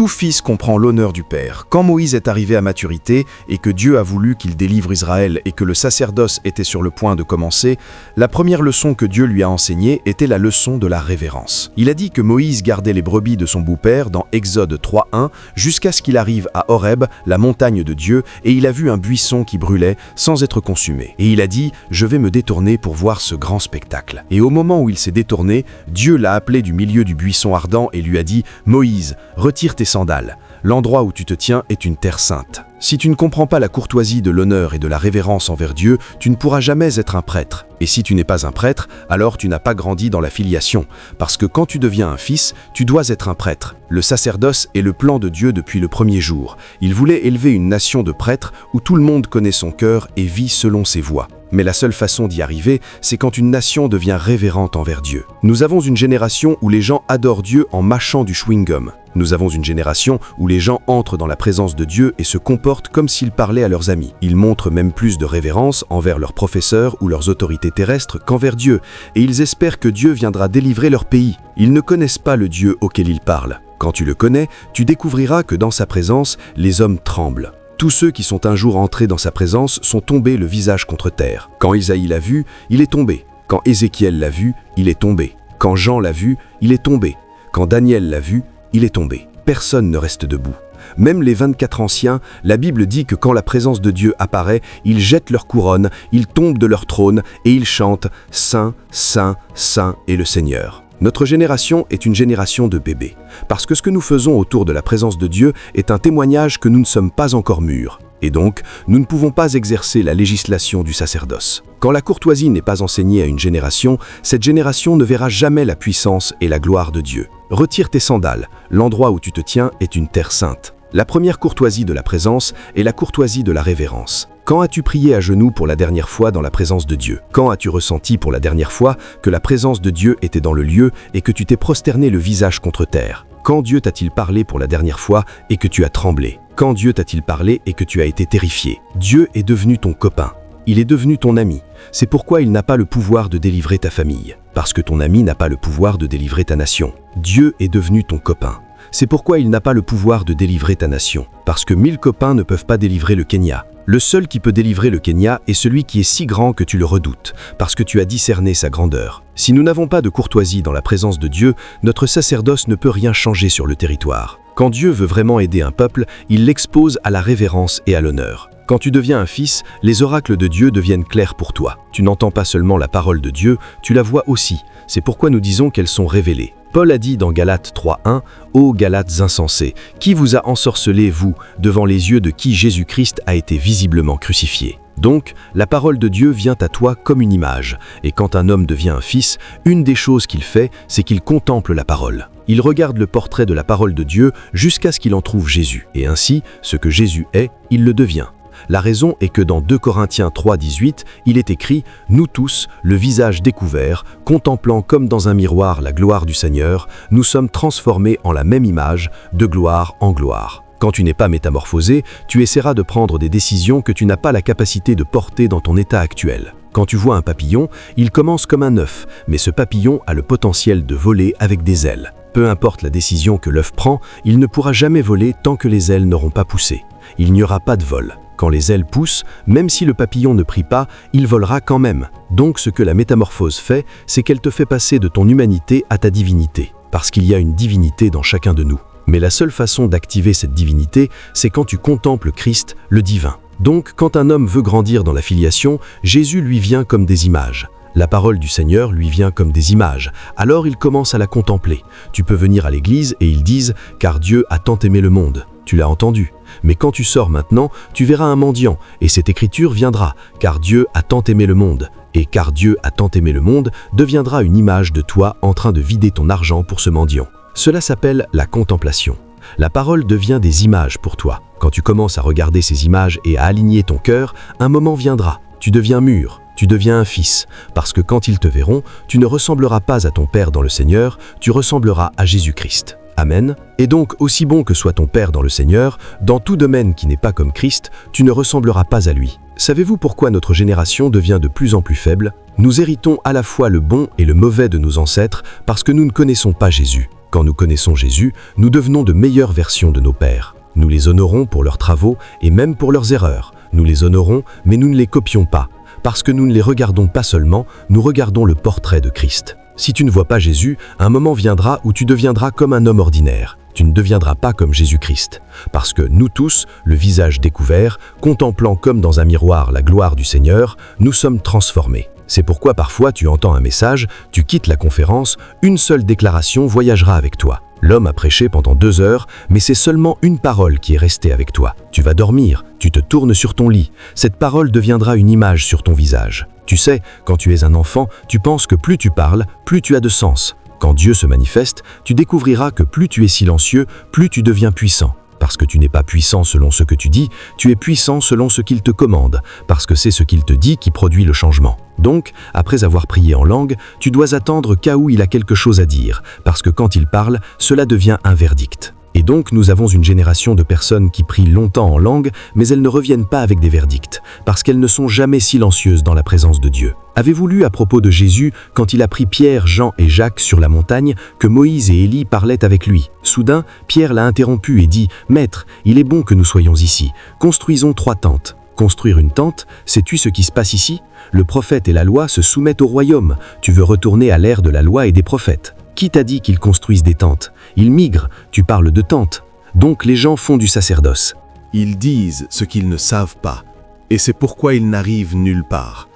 Tout fils comprend l'honneur du père. Quand Moïse est arrivé à maturité et que Dieu a voulu qu'il délivre Israël et que le sacerdoce était sur le point de commencer, la première leçon que Dieu lui a enseignée était la leçon de la révérence. Il a dit que Moïse gardait les brebis de son beau-père dans Exode 3:1 jusqu'à ce qu'il arrive à Horeb, la montagne de Dieu, et il a vu un buisson qui brûlait sans être consumé. Et il a dit « Je vais me détourner pour voir ce grand spectacle ». Et au moment où il s'est détourné, Dieu l'a appelé du milieu du buisson ardent et lui a dit « Moïse, retire tes sandales. L'endroit où tu te tiens est une terre sainte. » Si tu ne comprends pas la courtoisie de l'honneur et de la révérence envers Dieu, tu ne pourras jamais être un prêtre. Et si tu n'es pas un prêtre, alors tu n'as pas grandi dans la filiation. Parce que quand tu deviens un fils, tu dois être un prêtre. Le sacerdoce est le plan de Dieu depuis le premier jour. Il voulait élever une nation de prêtres où tout le monde connaît son cœur et vit selon ses voies. Mais la seule façon d'y arriver, c'est quand une nation devient révérente envers Dieu. Nous avons une génération où les gens adorent Dieu en mâchant du chewing-gum. Nous avons une génération où les gens entrent dans la présence de Dieu et se comportent comme s'ils parlaient à leurs amis. Ils montrent même plus de révérence envers leurs professeurs ou leurs autorités terrestres qu'envers Dieu, et ils espèrent que Dieu viendra délivrer leur pays. Ils ne connaissent pas le Dieu auquel ils parlent. Quand tu le connais, tu découvriras que dans sa présence, les hommes tremblent. Tous ceux qui sont un jour entrés dans sa présence sont tombés le visage contre terre. Quand Isaïe l'a vu, il est tombé. Quand Ézéchiel l'a vu, il est tombé. Quand Jean l'a vu, il est tombé. Quand Daniel l'a vu, il est tombé. Personne ne reste debout. Même les 24 anciens, la Bible dit que quand la présence de Dieu apparaît, ils jettent leur couronne, ils tombent de leur trône et ils chantent « Saint, Saint, Saint est le Seigneur ». Notre génération est une génération de bébés, parce que ce que nous faisons autour de la présence de Dieu est un témoignage que nous ne sommes pas encore mûrs. Et donc, nous ne pouvons pas exercer la législation du sacerdoce. Quand la courtoisie n'est pas enseignée à une génération, cette génération ne verra jamais la puissance et la gloire de Dieu. Retire tes sandales, l'endroit où tu te tiens est une terre sainte. La première courtoisie de la présence est la courtoisie de la révérence. Quand as-tu prié à genoux pour la dernière fois dans la présence de Dieu? Quand as-tu ressenti pour la dernière fois que la présence de Dieu était dans le lieu et que tu t'es prosterné le visage contre terre? Quand Dieu t'a-t-il parlé pour la dernière fois et que tu as tremblé? Quand Dieu t'a-t-il parlé et que tu as été terrifié? Dieu est devenu ton copain. Il est devenu ton ami. C'est pourquoi il n'a pas le pouvoir de délivrer ta famille. Parce que ton ami n'a pas le pouvoir de délivrer ta nation. Dieu est devenu ton copain. C'est pourquoi il n'a pas le pouvoir de délivrer ta nation. Parce que 1000 copains ne peuvent pas délivrer le Kenya. Le seul qui peut délivrer le Kenya est celui qui est si grand que tu le redoutes, parce que tu as discerné sa grandeur. Si nous n'avons pas de courtoisie dans la présence de Dieu, notre sacerdoce ne peut rien changer sur le territoire. Quand Dieu veut vraiment aider un peuple, il l'expose à la révérence et à l'honneur. Quand tu deviens un fils, les oracles de Dieu deviennent clairs pour toi. Tu n'entends pas seulement la parole de Dieu, tu la vois aussi. C'est pourquoi nous disons qu'elles sont révélées. Paul a dit dans Galates 3:1 « Ô Galates insensés, qui vous a ensorcelé, vous, devant les yeux de qui Jésus-Christ a été visiblement crucifié ?» Donc, la parole de Dieu vient à toi comme une image, et quand un homme devient un fils, une des choses qu'il fait, c'est qu'il contemple la parole. Il regarde le portrait de la parole de Dieu jusqu'à ce qu'il en trouve Jésus, et ainsi, ce que Jésus est, il le devient. La raison est que dans 2 Corinthiens 3:18, il est écrit « Nous tous, le visage découvert, contemplant comme dans un miroir la gloire du Seigneur, nous sommes transformés en la même image, de gloire en gloire. » Quand tu n'es pas métamorphosé, tu essaieras de prendre des décisions que tu n'as pas la capacité de porter dans ton état actuel. Quand tu vois un papillon, il commence comme un œuf, mais ce papillon a le potentiel de voler avec des ailes. Peu importe la décision que l'œuf prend, il ne pourra jamais voler tant que les ailes n'auront pas poussé. Il n'y aura pas de vol. Quand les ailes poussent, même si le papillon ne prie pas, il volera quand même. Donc ce que la métamorphose fait, c'est qu'elle te fait passer de ton humanité à ta divinité, parce qu'il y a une divinité dans chacun de nous. Mais la seule façon d'activer cette divinité, c'est quand tu contemples Christ, le divin. Donc, quand un homme veut grandir dans la filiation, Jésus lui vient comme des images. La parole du Seigneur lui vient comme des images. Alors il commence à la contempler. Tu peux venir à l'église et ils disent « Car Dieu a tant aimé le monde ». Tu l'as entendu. Mais quand tu sors maintenant, tu verras un mendiant, et cette écriture viendra « Car Dieu a tant aimé le monde ». Et « Car Dieu a tant aimé le monde » deviendra une image de toi en train de vider ton argent pour ce mendiant. Cela s'appelle la contemplation. La parole devient des images pour toi. Quand tu commences à regarder ces images et à aligner ton cœur, un moment viendra. Tu deviens mûr, tu deviens un fils. Parce que quand ils te verront, tu ne ressembleras pas à ton Père dans le Seigneur, tu ressembleras à Jésus-Christ. Amen. Et donc, aussi bon que soit ton Père dans le Seigneur, dans tout domaine qui n'est pas comme Christ, tu ne ressembleras pas à lui. Savez-vous pourquoi notre génération devient de plus en plus faible? Nous héritons à la fois le bon et le mauvais de nos ancêtres parce que nous ne connaissons pas Jésus. Quand nous connaissons Jésus, nous devenons de meilleures versions de nos pères. Nous les honorons pour leurs travaux et même pour leurs erreurs. Nous les honorons, mais nous ne les copions pas. Parce que nous ne les regardons pas seulement, nous regardons le portrait de Christ. Si tu ne vois pas Jésus, un moment viendra où tu deviendras comme un homme ordinaire. Tu ne deviendras pas comme Jésus-Christ. Parce que nous tous, le visage découvert, contemplant comme dans un miroir la gloire du Seigneur, nous sommes transformés. C'est pourquoi parfois tu entends un message, tu quittes la conférence, une seule déclaration voyagera avec toi. L'homme a prêché pendant 2 heures, mais c'est seulement une parole qui est restée avec toi. Tu vas dormir, tu te tournes sur ton lit. Cette parole deviendra une image sur ton visage. Tu sais, quand tu es un enfant, tu penses que plus tu parles, plus tu as de sens. Quand Dieu se manifeste, tu découvriras que plus tu es silencieux, plus tu deviens puissant. Parce que tu n'es pas puissant selon ce que tu dis, tu es puissant selon ce qu'il te commande, parce que c'est ce qu'il te dit qui produit le changement. Donc, après avoir prié en langue, tu dois attendre qu'à où il a quelque chose à dire, parce que quand il parle, cela devient un verdict. Et donc, nous avons une génération de personnes qui prient longtemps en langue, mais elles ne reviennent pas avec des verdicts, parce qu'elles ne sont jamais silencieuses dans la présence de Dieu. Avez-vous lu à propos de Jésus, quand il a pris Pierre, Jean et Jacques sur la montagne, que Moïse et Élie parlaient avec lui? Soudain, Pierre l'a interrompu et dit « Maître, il est bon que nous soyons ici. Construisons 3 tentes. » Construire une tente, sais-tu ce qui se passe ici? Le prophète et la loi se soumettent au royaume. Tu veux retourner à l'ère de la loi et des prophètes. Qui t'a dit qu'ils construisent des tentes? Ils migrent, tu parles de tentes. Donc les gens font du sacerdoce. Ils disent ce qu'ils ne savent pas, et c'est pourquoi ils n'arrivent nulle part.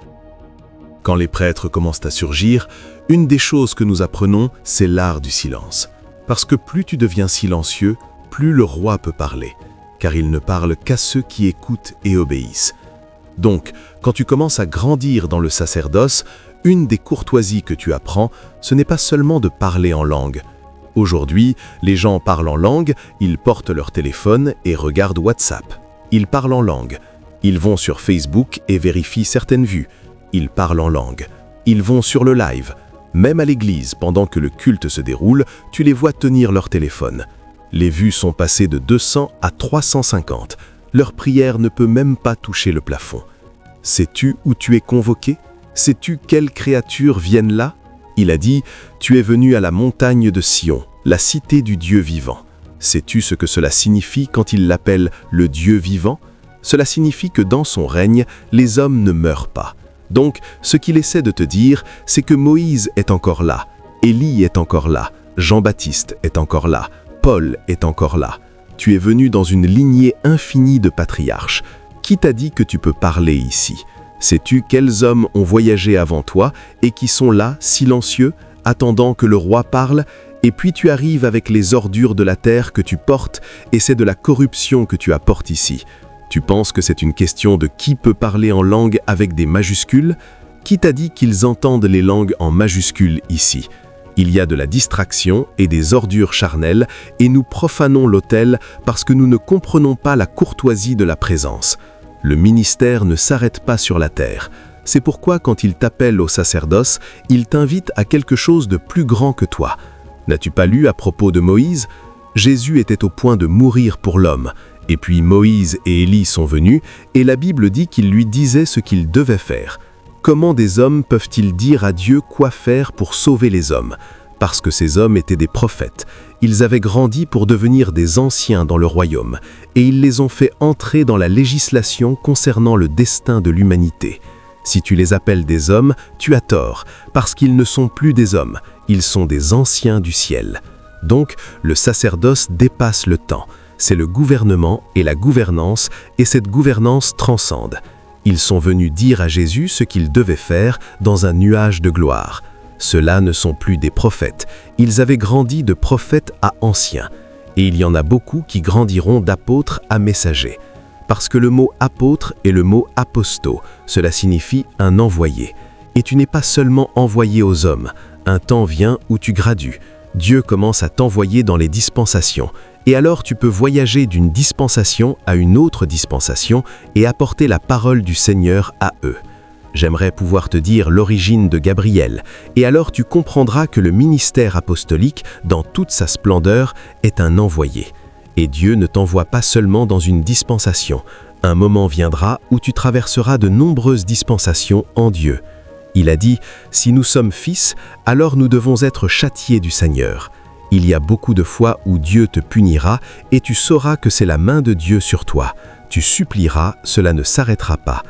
Quand les prêtres commencent à surgir, une des choses que nous apprenons, c'est l'art du silence. Parce que plus tu deviens silencieux, plus le roi peut parler, car il ne parle qu'à ceux qui écoutent et obéissent. Donc, quand tu commences à grandir dans le sacerdoce, une des courtoisies que tu apprends, ce n'est pas seulement de parler en langue. Aujourd'hui, les gens parlent en langue, ils portent leur téléphone et regardent WhatsApp. Ils parlent en langue. Ils vont sur Facebook et vérifient certaines vues. Ils parlent en langue. Ils vont sur le live. Même à l'église, pendant que le culte se déroule, tu les vois tenir leur téléphone. Les vues sont passées de 200 à 350. Leur prière ne peut même pas toucher le plafond. Sais-tu où tu es convoqué? Sais-tu quelles créatures viennent là? Il a dit, tu es venu à la montagne de Sion, la cité du Dieu vivant. Sais-tu ce que cela signifie quand il l'appelle le Dieu vivant? Cela signifie que dans son règne, les hommes ne meurent pas. Donc, ce qu'il essaie de te dire, c'est que Moïse est encore là, Élie est encore là, Jean-Baptiste est encore là, Paul est encore là. Tu es venu dans une lignée infinie de patriarches. Qui t'a dit que tu peux parler ici? Sais-tu quels hommes ont voyagé avant toi et qui sont là, silencieux, attendant que le roi parle? Et puis tu arrives avec les ordures de la terre que tu portes et c'est de la corruption que tu apportes ici. Tu penses que c'est une question de qui peut parler en langue avec des majuscules? Qui t'a dit qu'ils entendent les langues en majuscules ici? Il y a de la distraction et des ordures charnelles et nous profanons l'autel parce que nous ne comprenons pas la courtoisie de la présence. Le ministère ne s'arrête pas sur la terre. C'est pourquoi quand il t'appelle au sacerdoce, il t'invite à quelque chose de plus grand que toi. N'as-tu pas lu à propos de Moïse? Jésus était au point de mourir pour l'homme. Et puis Moïse et Élie sont venus, et la Bible dit qu'ils lui disaient ce qu'il devait faire. Comment des hommes peuvent-ils dire à Dieu quoi faire pour sauver les hommes? Parce que ces hommes étaient des prophètes. Ils avaient grandi pour devenir des anciens dans le royaume, et ils les ont fait entrer dans la législation concernant le destin de l'humanité. Si tu les appelles des hommes, tu as tort, parce qu'ils ne sont plus des hommes, ils sont des anciens du ciel. Donc, le sacerdoce dépasse le temps. C'est le gouvernement et la gouvernance, et cette gouvernance transcende. Ils sont venus dire à Jésus ce qu'il devait faire dans un nuage de gloire. Ceux-là ne sont plus des prophètes, ils avaient grandi de prophètes à anciens. Et il y en a beaucoup qui grandiront d'apôtres à messagers. Parce que le mot apôtre est le mot aposto, cela signifie un envoyé. Et tu n'es pas seulement envoyé aux hommes, un temps vient où tu gradues. Dieu commence à t'envoyer dans les dispensations. Et alors tu peux voyager d'une dispensation à une autre dispensation et apporter la parole du Seigneur à eux. J'aimerais pouvoir te dire l'origine de Gabriel, et alors tu comprendras que le ministère apostolique, dans toute sa splendeur, est un envoyé. Et Dieu ne t'envoie pas seulement dans une dispensation. Un moment viendra où tu traverseras de nombreuses dispensations en Dieu. Il a dit, si nous sommes fils, alors nous devons être châtiés du Seigneur. Il y a beaucoup de fois où Dieu te punira et tu sauras que c'est la main de Dieu sur toi. Tu supplieras, cela ne s'arrêtera pas.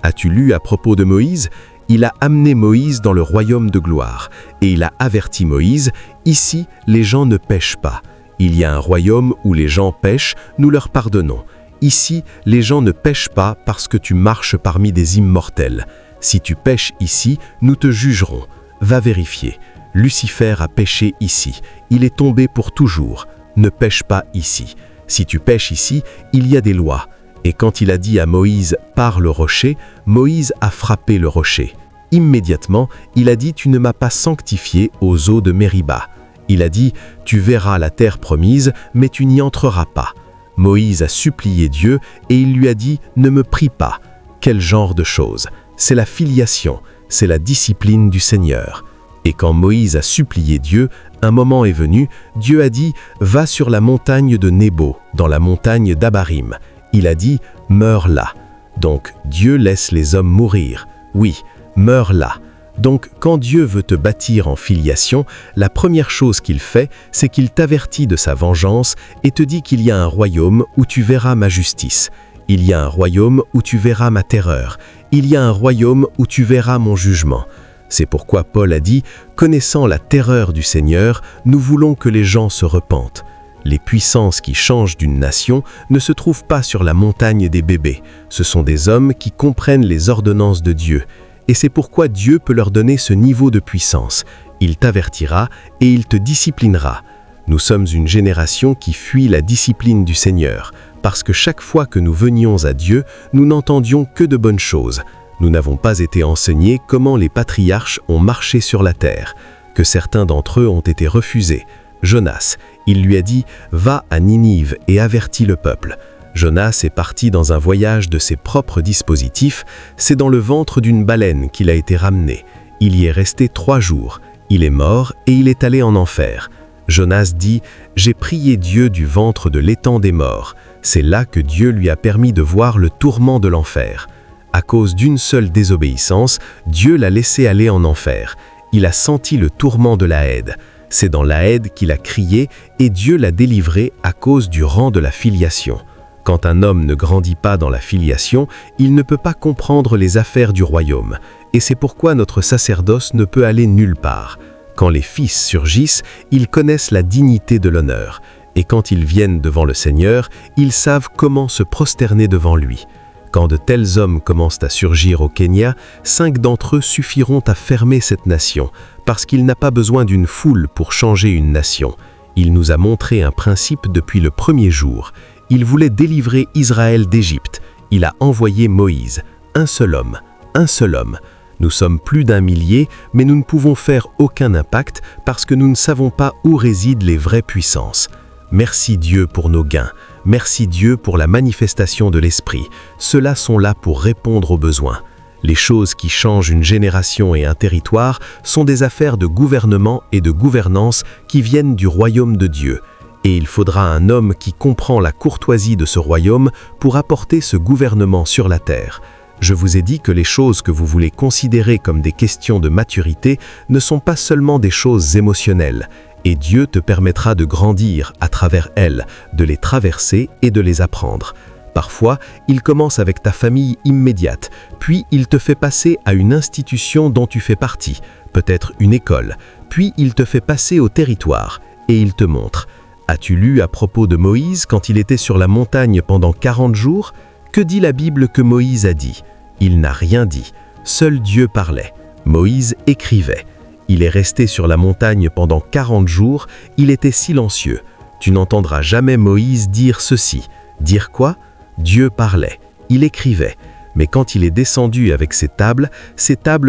As-tu lu à propos de Moïse ? Il a amené Moïse dans le royaume de gloire et il a averti Moïse, ici, les gens ne pêchent pas. Il y a un royaume où les gens pêchent, nous leur pardonnons. Ici, les gens ne pêchent pas parce que tu marches parmi des immortels. Si tu pêches ici, nous te jugerons. Va vérifier. Lucifer a péché ici. Il est tombé pour toujours. Ne pêche pas ici. Si tu pêches ici, il y a des lois. Et quand il a dit à Moïse « Pars le rocher », Moïse a frappé le rocher. Immédiatement, il a dit « Tu ne m'as pas sanctifié aux eaux de Mériba ». Il a dit « Tu verras la terre promise, mais tu n'y entreras pas ». Moïse a supplié Dieu et il lui a dit « Ne me prie pas ». Quel genre de chose? C'est la filiation, c'est la discipline du Seigneur. Et quand Moïse a supplié Dieu, un moment est venu, Dieu a dit « Va sur la montagne de Nebo, dans la montagne d'Abarim ». Il a dit « Meurs là ». Donc Dieu laisse les hommes mourir. Oui, meurs là. Donc quand Dieu veut te bâtir en filiation, la première chose qu'il fait, c'est qu'il t'avertit de sa vengeance et te dit qu'il y a un royaume où tu verras ma justice. Il y a un royaume où tu verras ma terreur. Il y a un royaume où tu verras mon jugement. C'est pourquoi Paul a dit « Connaissant la terreur du Seigneur, nous voulons que les gens se repentent ». Les puissances qui changent d'une nation ne se trouvent pas sur la montagne des bébés. Ce sont des hommes qui comprennent les ordonnances de Dieu. Et c'est pourquoi Dieu peut leur donner ce niveau de puissance. Il t'avertira et il te disciplinera. Nous sommes une génération qui fuit la discipline du Seigneur, parce que chaque fois que nous venions à Dieu, nous n'entendions que de bonnes choses. Nous n'avons pas été enseignés comment les patriarches ont marché sur la terre, que certains d'entre eux ont été refusés. Jonas, il lui a dit « Va à Ninive et avertis le peuple ». Jonas est parti dans un voyage de ses propres dispositifs, c'est dans le ventre d'une baleine qu'il a été ramené. Il y est resté 3 jours, il est mort et il est allé en enfer. Jonas dit « J'ai prié Dieu du ventre de l'étang des morts ». C'est là que Dieu lui a permis de voir le tourment de l'enfer. À cause d'une seule désobéissance, Dieu l'a laissé aller en enfer. Il a senti le tourment de la haine. C'est dans la haine qu'il a crié et Dieu l'a délivré à cause du rang de la filiation. Quand un homme ne grandit pas dans la filiation, il ne peut pas comprendre les affaires du royaume. Et c'est pourquoi notre sacerdoce ne peut aller nulle part. Quand les fils surgissent, ils connaissent la dignité de l'honneur. Et quand ils viennent devant le Seigneur, ils savent comment se prosterner devant lui. Quand de tels hommes commencent à surgir au Kenya, 5 d'entre eux suffiront à fermer cette nation, parce qu'il n'a pas besoin d'une foule pour changer une nation. Il nous a montré un principe depuis le premier jour. Il voulait délivrer Israël d'Égypte. Il a envoyé Moïse, un seul homme, un seul homme. Nous sommes plus d'1 millier, mais nous ne pouvons faire aucun impact parce que nous ne savons pas où résident les vraies puissances. Merci Dieu pour nos gains. Merci Dieu pour la manifestation de l'Esprit. Ceux-là sont là pour répondre aux besoins. Les choses qui changent une génération et un territoire sont des affaires de gouvernement et de gouvernance qui viennent du royaume de Dieu. Et il faudra un homme qui comprend la courtoisie de ce royaume pour apporter ce gouvernement sur la terre. Je vous ai dit que les choses que vous voulez considérer comme des questions de maturité ne sont pas seulement des choses émotionnelles. Et Dieu te permettra de grandir à travers elles, de les traverser et de les apprendre. Parfois, il commence avec ta famille immédiate, puis il te fait passer à une institution dont tu fais partie, peut-être une école, puis il te fait passer au territoire, et il te montre. As-tu lu à propos de Moïse quand il était sur la montagne pendant 40 jours? Que dit la Bible que Moïse a dit? Il n'a rien dit, seul Dieu parlait. Moïse écrivait. Il est resté sur la montagne pendant 40 jours, il était silencieux. Tu n'entendras jamais Moïse dire ceci. Dire quoi? Dieu parlait, il écrivait. Mais quand il est descendu avec ces tables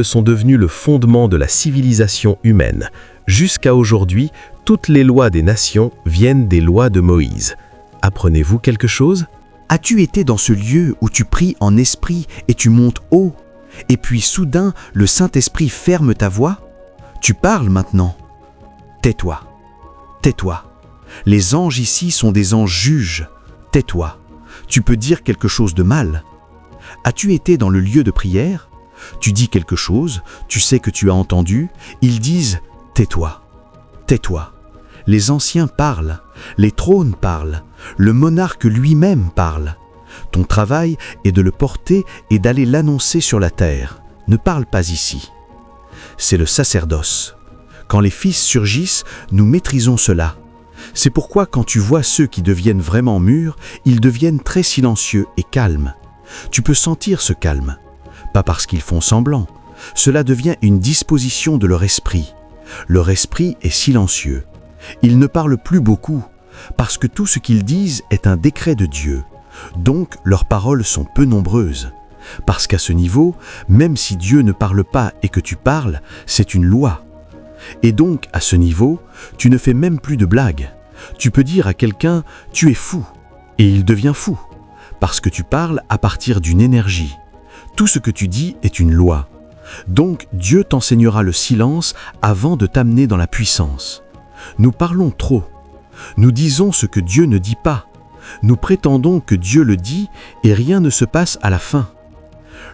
sont devenues le fondement de la civilisation humaine. Jusqu'à aujourd'hui, toutes les lois des nations viennent des lois de Moïse. Apprenez-vous quelque chose? As-tu été dans ce lieu où tu pries en esprit et tu montes haut? Et puis soudain, le Saint-Esprit ferme ta voix? Tu parles maintenant. Tais-toi. Tais-toi. Les anges ici sont des anges juges. Tais-toi. Tu peux dire quelque chose de mal. As-tu été dans le lieu de prière? Tu dis quelque chose, tu sais que tu as entendu. Ils disent « Tais-toi. Tais-toi. » Les anciens parlent, les trônes parlent, le monarque lui-même parle. Ton travail est de le porter et d'aller l'annoncer sur la terre. Ne parle pas ici. C'est le sacerdoce. Quand les fils surgissent, nous maîtrisons cela. C'est pourquoi quand tu vois ceux qui deviennent vraiment mûrs, ils deviennent très silencieux et calmes. Tu peux sentir ce calme. Pas parce qu'ils font semblant. Cela devient une disposition de leur esprit. Leur esprit est silencieux. Ils ne parlent plus beaucoup, parce que tout ce qu'ils disent est un décret de Dieu. Donc leurs paroles sont peu nombreuses. Parce qu'à ce niveau, même si Dieu ne parle pas et que tu parles, c'est une loi. Et donc, à ce niveau, tu ne fais même plus de blagues. Tu peux dire à quelqu'un « tu es fou » et il devient fou, parce que tu parles à partir d'une énergie. Tout ce que tu dis est une loi. Donc, Dieu t'enseignera le silence avant de t'amener dans la puissance. Nous parlons trop. Nous disons ce que Dieu ne dit pas. Nous prétendons que Dieu le dit et rien ne se passe à la fin.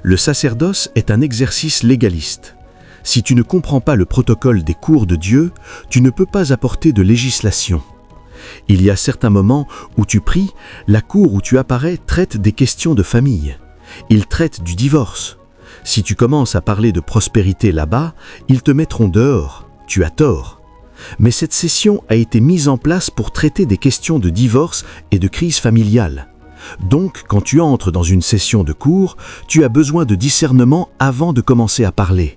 Le sacerdoce est un exercice légaliste. Si tu ne comprends pas le protocole des cours de Dieu, tu ne peux pas apporter de législation. Il y a certains moments où tu pries, la cour où tu apparais traite des questions de famille. Il traite du divorce. Si tu commences à parler de prospérité là-bas, ils te mettront dehors. Tu as tort. Mais cette session a été mise en place pour traiter des questions de divorce et de crise familiale. Donc, quand tu entres dans une session de cours, tu as besoin de discernement avant de commencer à parler.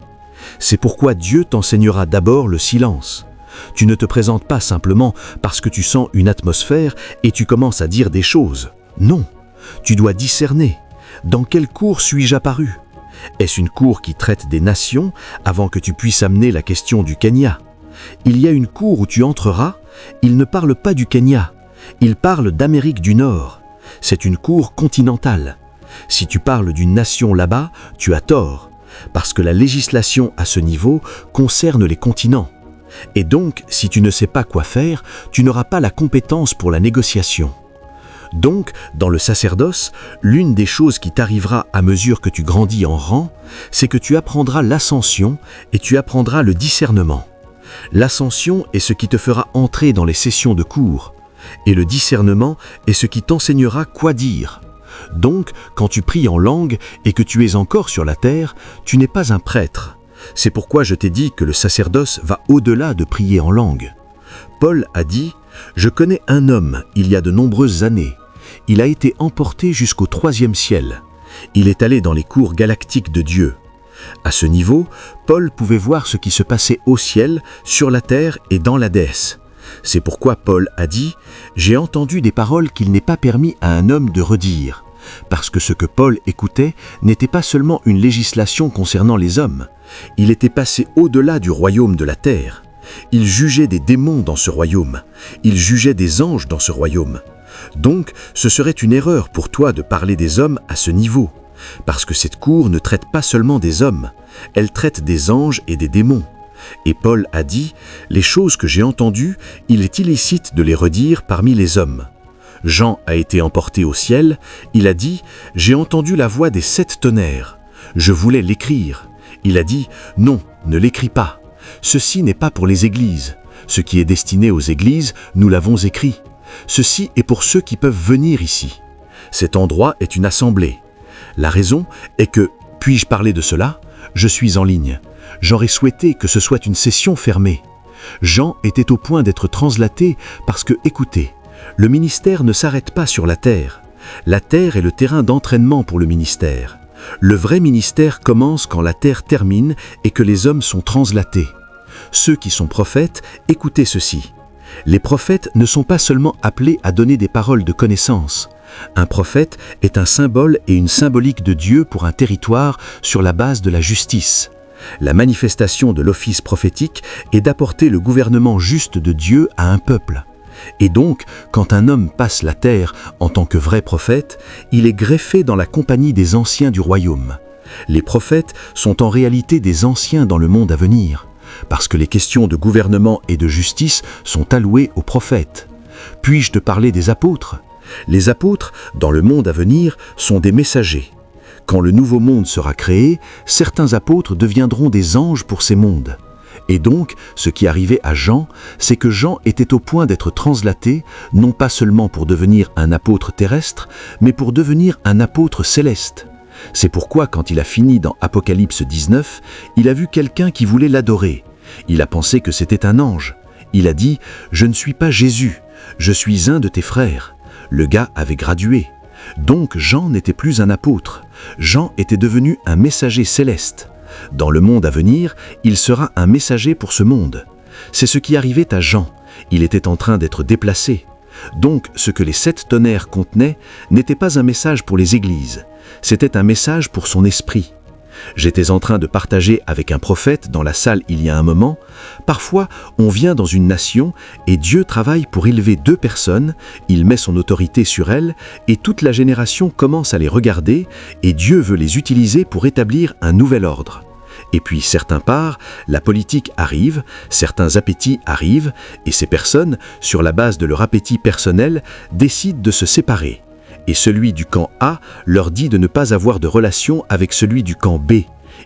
C'est pourquoi Dieu t'enseignera d'abord le silence. Tu ne te présentes pas simplement parce que tu sens une atmosphère et tu commences à dire des choses. Non, tu dois discerner. Dans quelle cour suis-je apparu ? Est-ce une cour qui traite des nations avant que tu puisses amener la question du Kenya ? Il y a une cour où tu entreras, il ne parle pas du Kenya, il parle d'Amérique du Nord. C'est une cour continentale. Si tu parles d'une nation là-bas, tu as tort, parce que la législation à ce niveau concerne les continents. Et donc, si tu ne sais pas quoi faire, tu n'auras pas la compétence pour la négociation. Donc, dans le sacerdoce, l'une des choses qui t'arrivera à mesure que tu grandis en rang, c'est que tu apprendras l'ascension et tu apprendras le discernement. L'ascension est ce qui te fera entrer dans les sessions de cours, et le discernement est ce qui t'enseignera quoi dire. Donc, quand tu pries en langue et que tu es encore sur la terre, tu n'es pas un prêtre. C'est pourquoi je t'ai dit que le sacerdoce va au-delà de prier en langue. Paul a dit « Je connais un homme, il y a de nombreuses années. Il a été emporté jusqu'au 3e ciel. Il est allé dans les cours galactiques de Dieu. » À ce niveau, Paul pouvait voir ce qui se passait au ciel, sur la terre et dans l'Hadès. C'est pourquoi Paul a dit « J'ai entendu des paroles qu'il n'est pas permis à un homme de redire. » Parce que ce que Paul écoutait n'était pas seulement une législation concernant les hommes. Il était passé au-delà du royaume de la terre. Il jugeait des démons dans ce royaume. Il jugeait des anges dans ce royaume. Donc, ce serait une erreur pour toi de parler des hommes à ce niveau. Parce que cette cour ne traite pas seulement des hommes, elle traite des anges et des démons. Et Paul a dit « Les choses que j'ai entendues, il est illicite de les redire parmi les hommes. » Jean a été emporté au ciel, il a dit « J'ai entendu la voix des 7 tonnerres. Je voulais l'écrire. » Il a dit « Non, ne l'écris pas. Ceci n'est pas pour les églises. Ce qui est destiné aux églises, nous l'avons écrit. Ceci est pour ceux qui peuvent venir ici. Cet endroit est une assemblée. La raison est que, puis-je parler de cela ? Je suis en ligne. J'aurais souhaité que ce soit une session fermée. Jean était au point d'être translaté parce que, écoutez, le ministère ne s'arrête pas sur la terre. La terre est le terrain d'entraînement pour le ministère. Le vrai ministère commence quand la terre termine et que les hommes sont translatés. Ceux qui sont prophètes, écoutez ceci. Les prophètes ne sont pas seulement appelés à donner des paroles de connaissance. Un prophète est un symbole et une symbolique de Dieu pour un territoire sur la base de la justice. La manifestation de l'office prophétique est d'apporter le gouvernement juste de Dieu à un peuple. Et donc, quand un homme passe la terre en tant que vrai prophète, il est greffé dans la compagnie des anciens du royaume. Les prophètes sont en réalité des anciens dans le monde à venir, parce que les questions de gouvernement et de justice sont allouées aux prophètes. Puis-je te parler des apôtres ? Les apôtres, dans le monde à venir, sont des messagers. Quand le nouveau monde sera créé, certains apôtres deviendront des anges pour ces mondes. Et donc, ce qui arrivait à Jean, c'est que Jean était au point d'être translaté, non pas seulement pour devenir un apôtre terrestre, mais pour devenir un apôtre céleste. C'est pourquoi, quand il a fini dans Apocalypse 19, il a vu quelqu'un qui voulait l'adorer. Il a pensé que c'était un ange. Il a dit « Je ne suis pas Jésus, je suis un de tes frères ». Le gars avait gradué. Donc Jean n'était plus un apôtre. Jean était devenu un messager céleste. Dans le monde à venir, il sera un messager pour ce monde. C'est ce qui arrivait à Jean. Il était en train d'être déplacé. Donc, ce que les 7 tonnerres contenaient n'était pas un message pour les églises. C'était un message pour son esprit. J'étais en train de partager avec un prophète dans la salle il y a un moment. Parfois, on vient dans une nation et Dieu travaille pour élever 2 personnes, il met son autorité sur elles et toute la génération commence à les regarder et Dieu veut les utiliser pour établir un nouvel ordre. Et puis certains parts, la politique arrive, certains appétits arrivent et ces personnes, sur la base de leur appétit personnel, décident de se séparer. Et celui du camp A leur dit de ne pas avoir de relation avec celui du camp B.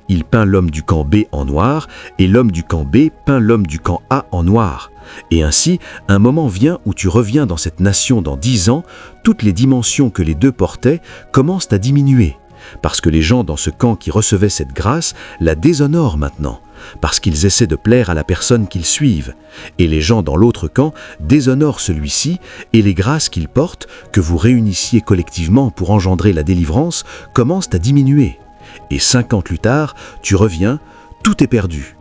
Il peint l'homme du camp B en noir, et l'homme du camp B peint l'homme du camp A en noir. Et ainsi, un moment vient où tu reviens dans cette nation dans 10 ans, toutes les dimensions que les 2 portaient commencent à diminuer. Parce que les gens dans ce camp qui recevaient cette grâce la déshonorent maintenant, parce qu'ils essaient de plaire à la personne qu'ils suivent. Et les gens dans l'autre camp déshonorent celui-ci, et les grâces qu'ils portent, que vous réunissiez collectivement pour engendrer la délivrance, commencent à diminuer. Et 5 ans plus tard, tu reviens, tout est perdu.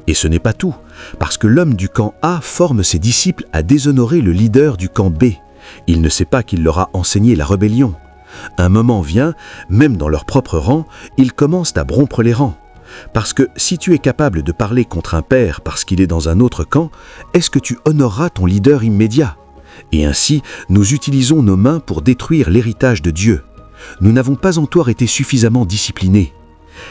Et ce n'est pas tout, parce que l'homme du camp A forme ses disciples à déshonorer le leader du camp B. Il ne sait pas qu'il leur a enseigné la rébellion. Un moment vient, même dans leur propre rang, ils commencent à rompre les rangs. Parce que si tu es capable de parler contre un père parce qu'il est dans un autre camp, est-ce que tu honoreras ton leader immédiat? Et ainsi, nous utilisons nos mains pour détruire l'héritage de Dieu. Nous n'avons pas encore été suffisamment disciplinés.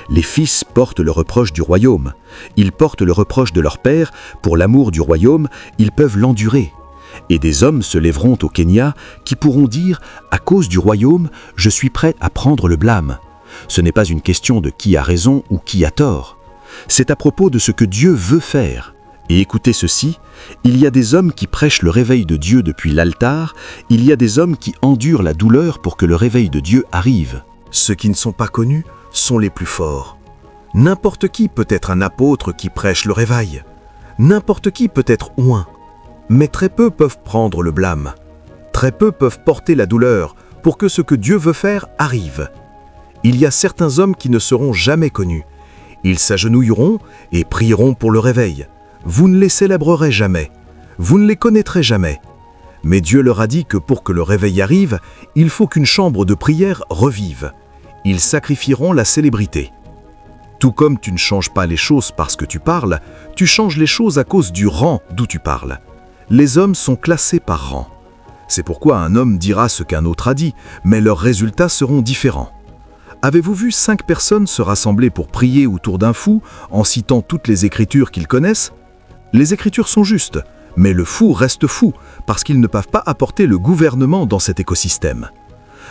Les fils portent le reproche du royaume. Ils portent le reproche de leur père. Pour l'amour du royaume, ils peuvent l'endurer. Et des hommes se lèveront au Kenya qui pourront dire « À cause du royaume, je suis prêt à prendre le blâme ». Ce n'est pas une question de qui a raison ou qui a tort. C'est à propos de ce que Dieu veut faire. Et écoutez ceci, il y a des hommes qui prêchent le réveil de Dieu depuis l'altar, il y a des hommes qui endurent la douleur pour que le réveil de Dieu arrive. Ceux qui ne sont pas connus sont les plus forts. N'importe qui peut être un apôtre qui prêche le réveil. N'importe qui peut être oint. Mais très peu peuvent prendre le blâme. Très peu peuvent porter la douleur pour que ce que Dieu veut faire arrive. Il y a certains hommes qui ne seront jamais connus. Ils s'agenouilleront et prieront pour le réveil. Vous ne les célébrerez jamais. Vous ne les connaîtrez jamais. Mais Dieu leur a dit que pour que le réveil arrive, il faut qu'une chambre de prière revive. Ils sacrifieront la célébrité. Tout comme tu ne changes pas les choses parce que tu parles, tu changes les choses à cause du rang d'où tu parles. Les hommes sont classés par rang. C'est pourquoi un homme dira ce qu'un autre a dit, mais leurs résultats seront différents. Avez-vous vu 5 personnes se rassembler pour prier autour d'un fou en citant toutes les écritures qu'ils connaissent? Les écritures sont justes, mais le fou reste fou parce qu'ils ne peuvent pas apporter le gouvernement dans cet écosystème.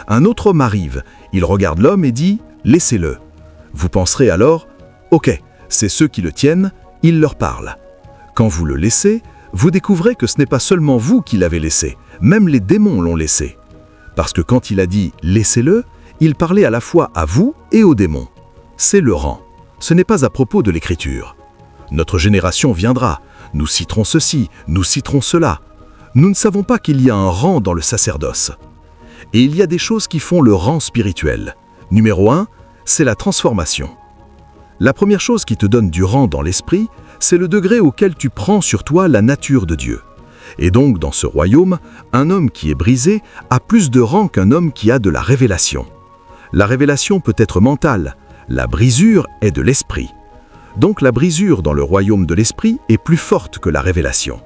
Un autre homme arrive, il regarde l'homme et dit « Laissez-le ». Vous penserez alors « Ok, c'est ceux qui le tiennent, il leur parle ». Quand vous le laissez, vous découvrez que ce n'est pas seulement vous qui l'avez laissé, même les démons l'ont laissé. Parce que quand il a dit « Laissez-le », il parlait à la fois à vous et aux démons. C'est le rang. Ce n'est pas à propos de l'écriture. Notre génération viendra. Nous citerons ceci, nous citerons cela. Nous ne savons pas qu'il y a un rang dans le sacerdoce. Et il y a des choses qui font le rang spirituel. Numéro 1, c'est la transformation. La première chose qui te donne du rang dans l'esprit, c'est le degré auquel tu prends sur toi la nature de Dieu. Et donc, dans ce royaume, un homme qui est brisé a plus de rang qu'un homme qui a de la révélation. La révélation peut être mentale, la brisure est de l'esprit. Donc la brisure dans le royaume de l'esprit est plus forte que la révélation.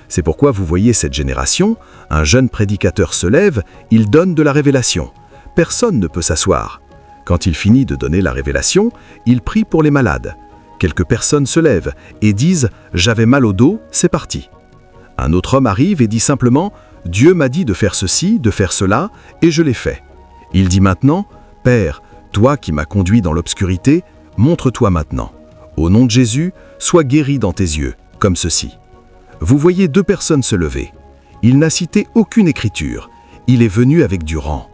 C'est pourquoi vous voyez cette génération, un jeune prédicateur se lève, il donne de la révélation. Personne ne peut s'asseoir. Quand il finit de donner la révélation, il prie pour les malades. Quelques personnes se lèvent et disent « J'avais mal au dos, c'est parti ». Un autre homme arrive et dit simplement « Dieu m'a dit de faire ceci, de faire cela, et je l'ai fait ». Il dit maintenant « Père, toi qui m'as conduit dans l'obscurité, montre-toi maintenant. Au nom de Jésus, sois guéri dans tes yeux, comme ceci. » Vous voyez 2 personnes se lever. Il n'a cité aucune écriture. Il est venu avec du rang.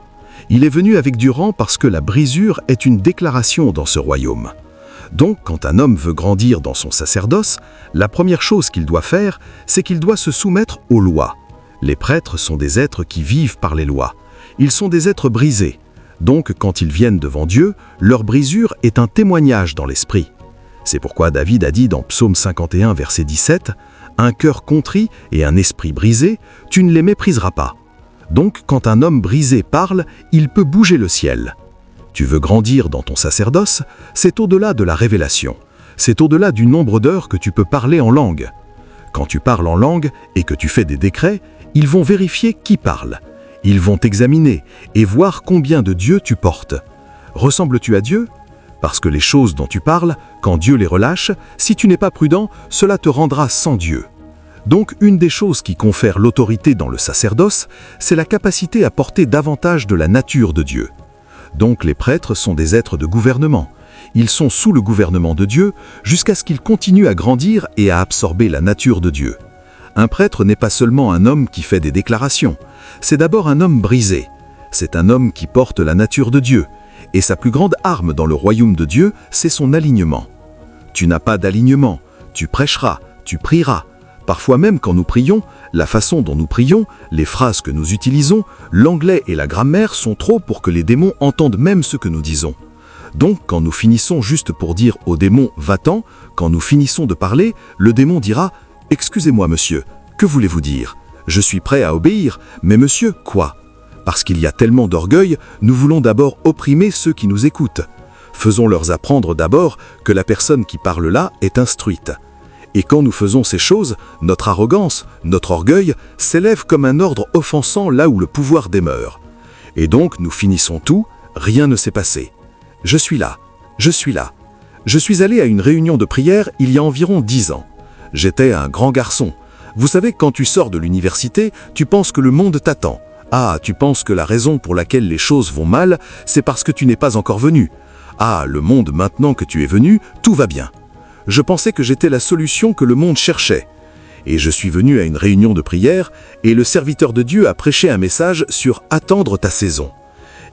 Il est venu avec du rang parce que la brisure est une déclaration dans ce royaume. Donc, quand un homme veut grandir dans son sacerdoce, la première chose qu'il doit faire, c'est qu'il doit se soumettre aux lois. Les prêtres sont des êtres qui vivent par les lois. Ils sont des êtres brisés. Donc, quand ils viennent devant Dieu, leur brisure est un témoignage dans l'esprit. C'est pourquoi David a dit dans Psaume 51, verset 17, « Un cœur contrit et un esprit brisé, tu ne les mépriseras pas. » Donc, quand un homme brisé parle, il peut bouger le ciel. Tu veux grandir dans ton sacerdoce, c'est au-delà de la révélation. C'est au-delà du nombre d'heures que tu peux parler en langue. Quand tu parles en langue et que tu fais des décrets, ils vont vérifier qui parle. Ils vont t'examiner et voir combien de Dieu tu portes. Ressembles-tu à Dieu ? Parce que les choses dont tu parles, quand Dieu les relâche, si tu n'es pas prudent, cela te rendra sans Dieu. Donc, une des choses qui confère l'autorité dans le sacerdoce, c'est la capacité à porter davantage de la nature de Dieu. Donc, les prêtres sont des êtres de gouvernement. Ils sont sous le gouvernement de Dieu jusqu'à ce qu'ils continuent à grandir et à absorber la nature de Dieu. Un prêtre n'est pas seulement un homme qui fait des déclarations, c'est d'abord un homme brisé. C'est un homme qui porte la nature de Dieu. Et sa plus grande arme dans le royaume de Dieu, c'est son alignement. Tu n'as pas d'alignement, tu prêcheras, tu prieras. Parfois même quand nous prions, la façon dont nous prions, les phrases que nous utilisons, l'anglais et la grammaire sont trop pour que les démons entendent même ce que nous disons. Donc quand nous finissons juste pour dire au démon « va-t'en », quand nous finissons de parler, le démon dira « excusez-moi monsieur, que voulez-vous dire ? Je suis prêt à obéir, mais monsieur, quoi ? Parce qu'il y a tellement d'orgueil, nous voulons d'abord opprimer ceux qui nous écoutent. Faisons-leur apprendre d'abord que la personne qui parle là est instruite. Et quand nous faisons ces choses, notre arrogance, notre orgueil s'élève comme un ordre offensant là où le pouvoir demeure. Et donc nous finissons tout, rien ne s'est passé. Je suis là, je suis là. Je suis allé à une réunion de prière il y a environ 10 ans. J'étais un grand garçon. Vous savez, quand tu sors de l'université, tu penses que le monde t'attend. Ah, tu penses que la raison pour laquelle les choses vont mal, c'est parce que tu n'es pas encore venu. Ah, le monde maintenant que tu es venu, tout va bien. Je pensais que j'étais la solution que le monde cherchait. Et je suis venu à une réunion de prière, et le serviteur de Dieu a prêché un message sur « attendre ta saison ».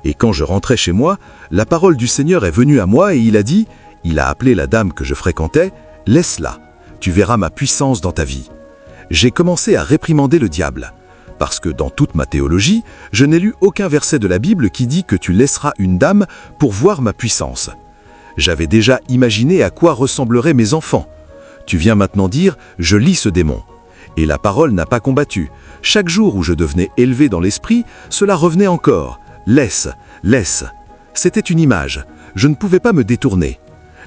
Et quand je rentrais chez moi, la parole du Seigneur est venue à moi et il a appelé la dame que je fréquentais, « laisse-la, tu verras ma puissance dans ta vie ». J'ai commencé à réprimander le diable. Parce que dans toute ma théologie, je n'ai lu aucun verset de la Bible qui dit que tu laisseras une dame pour voir ma puissance. J'avais déjà imaginé à quoi ressembleraient mes enfants. Tu viens maintenant dire « je lis ce démon ». Et la parole n'a pas combattu. Chaque jour où je devenais élevé dans l'esprit, cela revenait encore. « Laisse, laisse ». C'était une image. Je ne pouvais pas me détourner.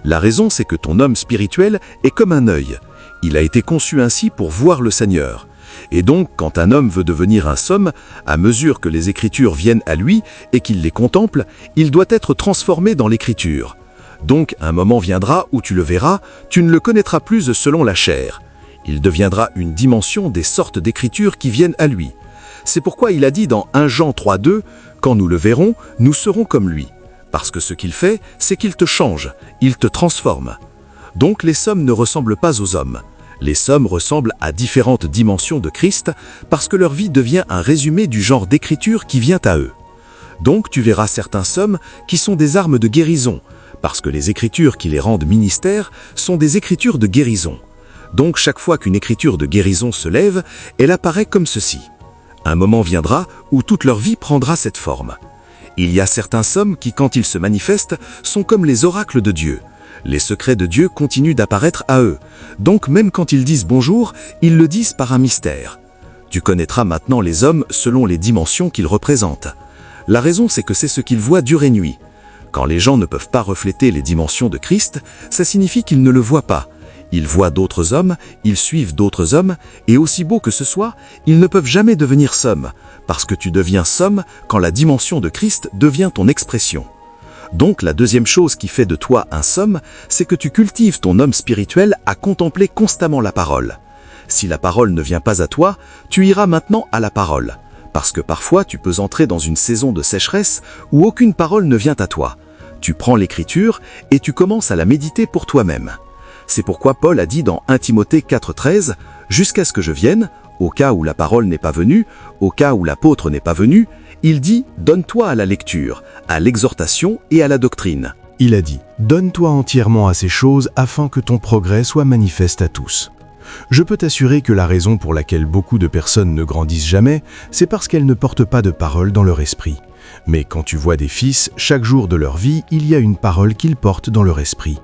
La raison, c'est que ton homme spirituel est comme un œil. Il a été conçu ainsi pour voir le Seigneur. Et donc, quand un homme veut devenir un somme, à mesure que les Écritures viennent à lui et qu'il les contemple, il doit être transformé dans l'Écriture. Donc, un moment viendra où tu le verras, tu ne le connaîtras plus selon la chair. Il deviendra une dimension des sortes d'Écritures qui viennent à lui. C'est pourquoi il a dit dans 1 Jean 3,2 « Quand nous le verrons, nous serons comme lui ». Parce que ce qu'il fait, c'est qu'il te change, il te transforme. Donc, les sommes ne ressemblent pas aux hommes. Les sommes ressemblent à différentes dimensions de Christ parce que leur vie devient un résumé du genre d'écriture qui vient à eux. Donc tu verras certains sommes qui sont des armes de guérison parce que les écritures qui les rendent ministères sont des écritures de guérison. Donc chaque fois qu'une écriture de guérison se lève, elle apparaît comme ceci. Un moment viendra où toute leur vie prendra cette forme. Il y a certains sommes qui, quand ils se manifestent, sont comme les oracles de Dieu. Les secrets de Dieu continuent d'apparaître à eux. Donc même quand ils disent bonjour, ils le disent par un mystère. Tu connaîtras maintenant les hommes selon les dimensions qu'ils représentent. La raison, c'est que c'est ce qu'ils voient jour et nuit. Quand les gens ne peuvent pas refléter les dimensions de Christ, ça signifie qu'ils ne le voient pas. Ils voient d'autres hommes, ils suivent d'autres hommes, et aussi beau que ce soit, ils ne peuvent jamais devenir somme, parce que tu deviens somme quand la dimension de Christ devient ton expression. Donc la deuxième chose qui fait de toi un somme, c'est que tu cultives ton homme spirituel à contempler constamment la parole. Si la parole ne vient pas à toi, tu iras maintenant à la parole. Parce que parfois tu peux entrer dans une saison de sécheresse où aucune parole ne vient à toi. Tu prends l'écriture et tu commences à la méditer pour toi-même. C'est pourquoi Paul a dit dans 1 Timothée 4,13 « Jusqu'à ce que je vienne, au cas où la parole n'est pas venue, au cas où l'apôtre n'est pas venu, il dit « Donne-toi à la lecture, à l'exhortation et à la doctrine. » Il a dit « Donne-toi entièrement à ces choses afin que ton progrès soit manifeste à tous. » Je peux t'assurer que la raison pour laquelle beaucoup de personnes ne grandissent jamais, c'est parce qu'elles ne portent pas de parole dans leur esprit. Mais quand tu vois des fils, chaque jour de leur vie, il y a une parole qu'ils portent dans leur esprit.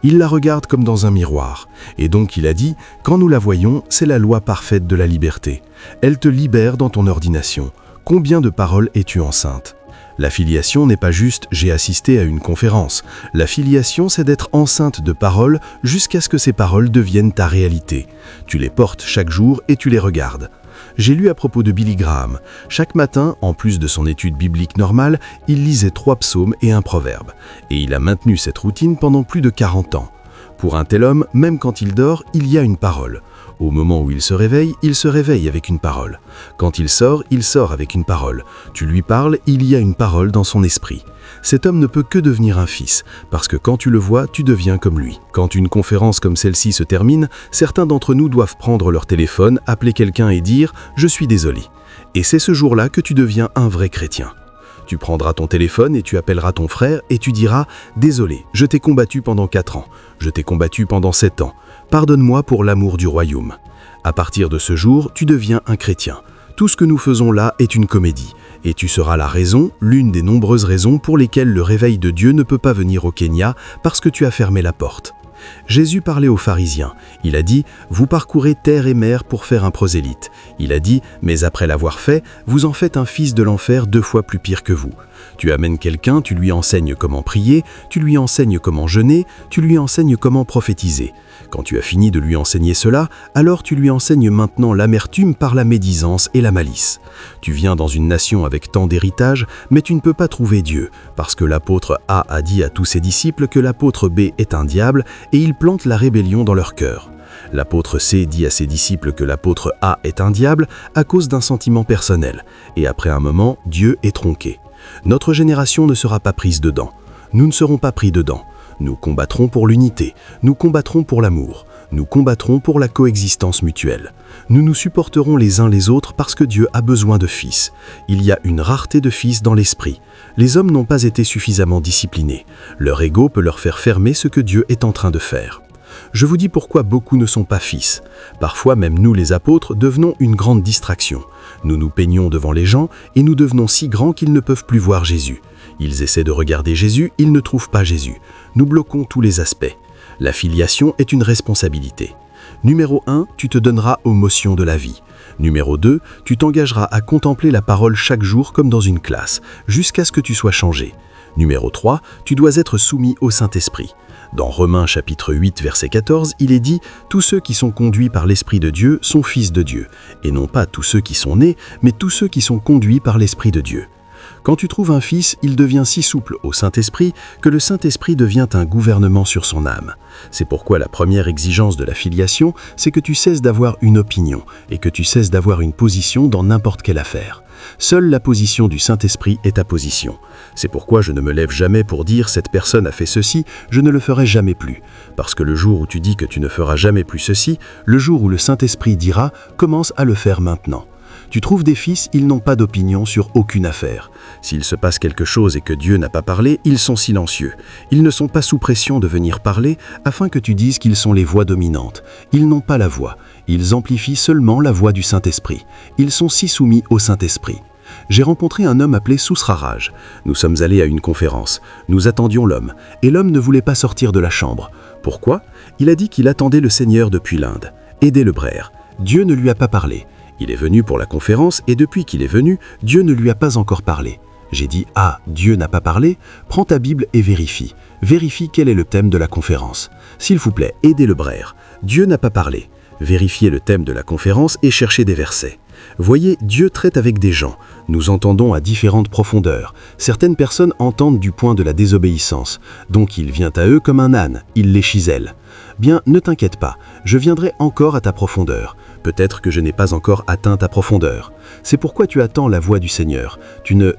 Ils la regardent comme dans un miroir. Et donc il a dit « Quand nous la voyons, c'est la loi parfaite de la liberté. Elle te libère dans ton ordination. Combien de paroles es-tu enceinte ?» La filiation n'est pas juste « j'ai assisté à une conférence ». La filiation, c'est d'être enceinte de paroles jusqu'à ce que ces paroles deviennent ta réalité. Tu les portes chaque jour et tu les regardes. J'ai lu à propos de Billy Graham. Chaque matin, en plus de son étude biblique normale, il lisait 3 psaumes et un proverbe. Et il a maintenu cette routine pendant plus de 40 ans. Pour un tel homme, même quand il dort, il y a une parole. Au moment où il se réveille avec une parole. Quand il sort avec une parole. Tu lui parles, il y a une parole dans son esprit. Cet homme ne peut que devenir un fils, parce que quand tu le vois, tu deviens comme lui. Quand une conférence comme celle-ci se termine, certains d'entre nous doivent prendre leur téléphone, appeler quelqu'un et dire « Je suis désolé ». Et c'est ce jour-là que tu deviens un vrai chrétien. Tu prendras ton téléphone et tu appelleras ton frère et tu diras « Désolé, je t'ai combattu pendant 4 ans, je t'ai combattu pendant 7 ans. Pardonne-moi pour l'amour du royaume. » À partir de ce jour, tu deviens un chrétien. Tout ce que nous faisons là est une comédie. Et tu seras la raison, l'une des nombreuses raisons pour lesquelles le réveil de Dieu ne peut pas venir au Kenya parce que tu as fermé la porte. Jésus parlait aux pharisiens. Il a dit « Vous parcourez terre et mer pour faire un prosélyte. » Il a dit « Mais après l'avoir fait, vous en faites un fils de l'enfer 2 fois plus pire que vous. » Tu amènes quelqu'un, tu lui enseignes comment prier, tu lui enseignes comment jeûner, tu lui enseignes comment prophétiser. Quand tu as fini de lui enseigner cela, alors tu lui enseignes maintenant l'amertume par la médisance et la malice. Tu viens dans une nation avec tant d'héritage, mais tu ne peux pas trouver Dieu, parce que l'apôtre A dit à tous ses disciples que l'apôtre B est un diable et il plante la rébellion dans leur cœur. L'apôtre C dit à ses disciples que l'apôtre A est un diable à cause d'un sentiment personnel, et après un moment, Dieu est tronqué. Notre génération ne sera pas prise dedans. Nous ne serons pas pris dedans. Nous combattrons pour l'unité, nous combattrons pour l'amour, nous combattrons pour la coexistence mutuelle. Nous nous supporterons les uns les autres parce que Dieu a besoin de fils. Il y a une rareté de fils dans l'esprit. Les hommes n'ont pas été suffisamment disciplinés. Leur ego peut leur faire fermer ce que Dieu est en train de faire. Je vous dis pourquoi beaucoup ne sont pas fils. Parfois même nous les apôtres devenons une grande distraction. Nous nous peignons devant les gens et nous devenons si grands qu'ils ne peuvent plus voir Jésus. Ils essaient de regarder Jésus, ils ne trouvent pas Jésus. Nous bloquons tous les aspects. La filiation est une responsabilité. Numéro 1, tu te donneras aux motions de la vie. Numéro 2, tu t'engageras à contempler la parole chaque jour comme dans une classe, jusqu'à ce que tu sois changé. Numéro 3, tu dois être soumis au Saint-Esprit. Dans Romains chapitre 8, verset 14, il est dit « Tous ceux qui sont conduits par l'Esprit de Dieu sont fils de Dieu. » Et non pas tous ceux qui sont nés, mais tous ceux qui sont conduits par l'Esprit de Dieu. Quand tu trouves un fils, il devient si souple au Saint-Esprit que le Saint-Esprit devient un gouvernement sur son âme. C'est pourquoi la première exigence de la filiation, c'est que tu cesses d'avoir une opinion et que tu cesses d'avoir une position dans n'importe quelle affaire. Seule la position du Saint-Esprit est ta position. C'est pourquoi je ne me lève jamais pour dire « cette personne a fait ceci, je ne le ferai jamais plus ». Parce que le jour où tu dis que tu ne feras jamais plus ceci, le jour où le Saint-Esprit dira « commence à le faire maintenant ». Tu trouves des fils, ils n'ont pas d'opinion sur aucune affaire. S'il se passe quelque chose et que Dieu n'a pas parlé, ils sont silencieux. Ils ne sont pas sous pression de venir parler afin que tu dises qu'ils sont les voix dominantes. Ils n'ont pas la voix. Ils amplifient seulement la voix du Saint-Esprit. Ils sont si soumis au Saint-Esprit. J'ai rencontré un homme appelé Sousraraj. Nous sommes allés à une conférence. Nous attendions l'homme. Et l'homme ne voulait pas sortir de la chambre. Pourquoi? Il a dit qu'il attendait le Seigneur depuis l'Inde. Aidez le brère. Dieu ne lui a pas parlé. Il est venu pour la conférence et depuis qu'il est venu, Dieu ne lui a pas encore parlé. J'ai dit « Ah, Dieu n'a pas parlé ?» Prends ta Bible et vérifie. Vérifie quel est le thème de la conférence. S'il vous plaît, aidez le brère. Dieu n'a pas parlé. Vérifiez le thème de la conférence et cherchez des versets. Voyez, Dieu traite avec des gens. Nous entendons à différentes profondeurs. Certaines personnes entendent du point de la désobéissance. Donc il vient à eux comme un âne, il les chiselle. Bien, ne t'inquiète pas, je viendrai encore à ta profondeur. Peut-être que je n'ai pas encore atteint ta profondeur. C'est pourquoi tu attends la voix du Seigneur.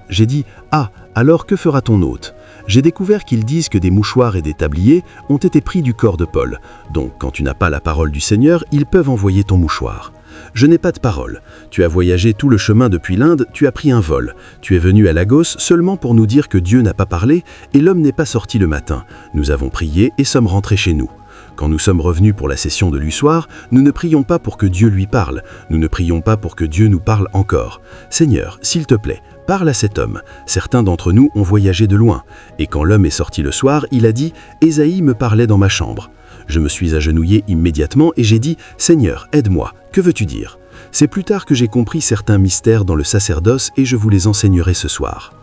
J'ai dit, ah, alors que fera ton hôte? J'ai découvert qu'ils disent que des mouchoirs et des tabliers ont été pris du corps de Paul. Donc, quand tu n'as pas la parole du Seigneur, ils peuvent envoyer ton mouchoir. Je n'ai pas de parole. Tu as voyagé tout le chemin depuis l'Inde, tu as pris un vol. Tu es venu à Lagos seulement pour nous dire que Dieu n'a pas parlé et l'homme n'est pas sorti le matin. Nous avons prié et sommes rentrés chez nous. Quand nous sommes revenus pour la session de l'ussoir, nous ne prions pas pour que Dieu lui parle. Nous ne prions pas pour que Dieu nous parle encore. Seigneur, s'il te plaît, parle à cet homme. Certains d'entre nous ont voyagé de loin. Et quand l'homme est sorti le soir, il a dit « Ésaïe me parlait dans ma chambre ». Je me suis agenouillé immédiatement et j'ai dit « Seigneur, aide-moi, que veux-tu dire ?» C'est plus tard que j'ai compris certains mystères dans le sacerdoce et je vous les enseignerai ce soir.